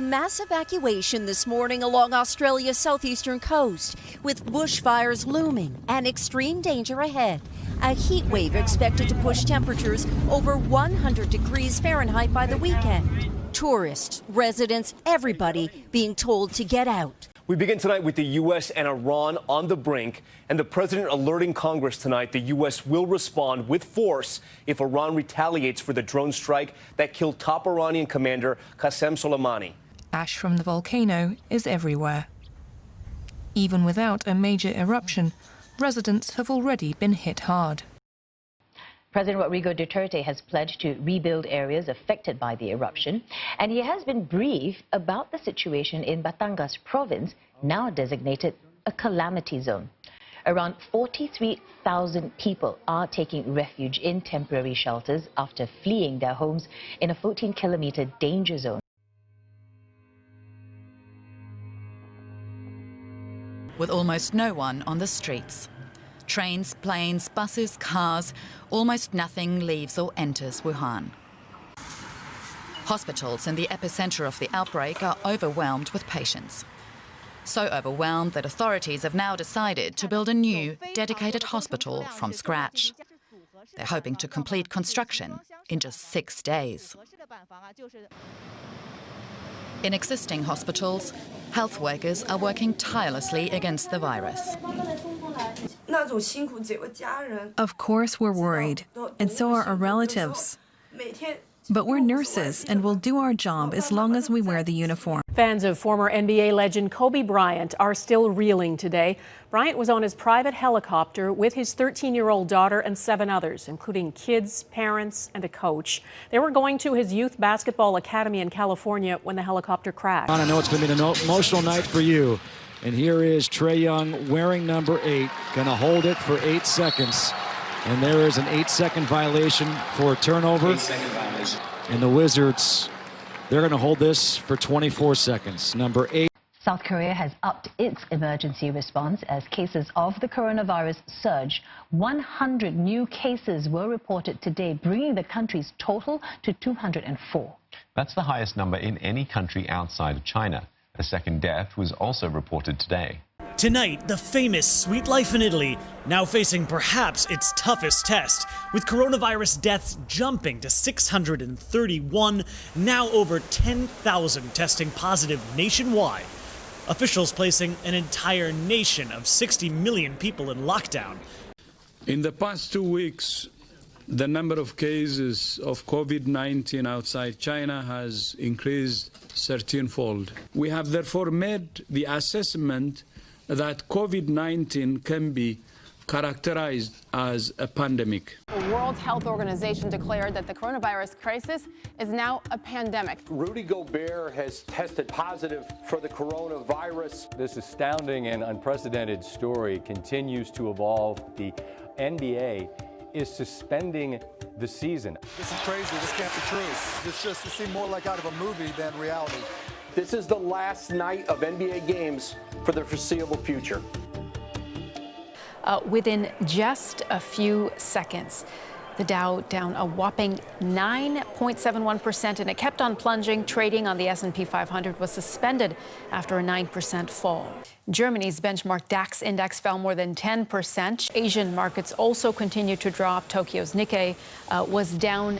A mass evacuation this morning along Australia's southeastern coast, with bushfires looming and extreme danger ahead. A heat wave expected to push temperatures over 100 degrees Fahrenheit by the weekend. Tourists, residents, everybody being told to get out. We begin tonight with the U.S. and Iran on the brink, and the president alerting Congress tonight the U.S. will respond with force if Iran retaliates for the drone strike that killed top Iranian commander Qasem Soleimani. Ash from the volcano is everywhere. Even without a major eruption, residents have already been hit hard. President Rodrigo Duterte has pledged to rebuild areas affected by the eruption, and he has been briefed about the situation in Batangas province, now designated a calamity zone. Around 43,000 people are taking refuge in temporary shelters after fleeing their homes in a 14-kilometer danger zone. With almost no one on the streets. Trains, planes, buses, cars, almost nothing leaves or enters Wuhan. Hospitals in the epicenter of the outbreak are overwhelmed with patients. So overwhelmed that authorities have now decided to build a new, dedicated hospital from scratch. They're hoping to complete construction in just 6 days. In existing hospitals, health workers are working tirelessly against the virus. Of course we're worried, and so are our relatives. But we're nurses and we'll do our job as long as we wear the uniform. Fans of former NBA legend Kobe Bryant are still reeling today. Bryant was on his private helicopter with his 13-year-old daughter and 7 others, including kids, parents, and a coach. They were going to his youth basketball academy in California when the helicopter crashed. I know it's going to be an emotional night for you. And here is Trae Young wearing number 8, going to hold it for 8 seconds. And there is an 8-second violation for a turnover. And the Wizards, they're going to hold this for 24 seconds. Number 8. South Korea has upped its emergency response as cases of the coronavirus surge. 100 new cases were reported today, bringing the country's total to 204. That's the highest number in any country outside of China. A second death was also reported today. Tonight, the famous Sweet Life in Italy now facing perhaps its toughest test, with coronavirus deaths jumping to 631, now over 10,000 testing positive nationwide. Officials placing an entire nation of 60 million people in lockdown. In the past 2 weeks, the number of cases of COVID-19 outside China has increased 13-fold. We have therefore made the assessment that COVID-19 can be characterized as a pandemic. The World Health Organization declared that the coronavirus crisis is now a pandemic. Rudy Gobert has tested positive for the coronavirus. This astounding and unprecedented story continues to evolve. The NBA is suspending the season. This is crazy. This can't be true. This just seems more like out of a movie than reality. This is the last night of NBA games for the foreseeable future. Within just a few seconds, the Dow down a whopping 9.71%, and it kept on plunging. Trading on the S&P 500 was suspended after a 9% fall. Germany's benchmark DAX index fell more than 10%. Asian markets also continued to drop. Tokyo's Nikkei was down.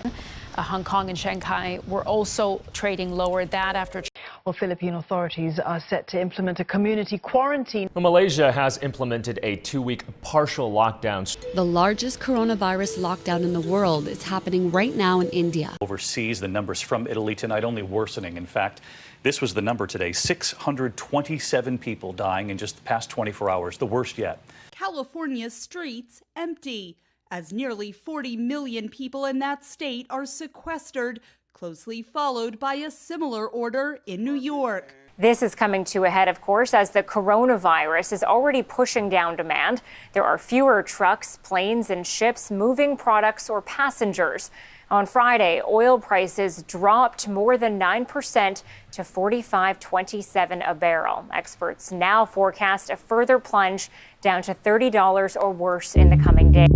Hong Kong and Shanghai were also trading lower. That after. Well, Philippine authorities are set to implement a community quarantine. Well, Malaysia has implemented a 2-week partial lockdown. The largest coronavirus lockdown in the world is happening right now in India. Overseas, the numbers from Italy tonight only worsening. In fact, this was the number today, 627 people dying in just the past 24 hours, the worst yet. California's streets empty, as nearly 40 million people in that state are sequestered, closely followed by a similar order in New York. This is coming to a head, of course, as the coronavirus is already pushing down demand. There are fewer trucks, planes, and ships moving products or passengers. On Friday, oil prices dropped more than 9% to $45.27 a barrel. Experts now forecast a further plunge down to $30 or worse in the coming days.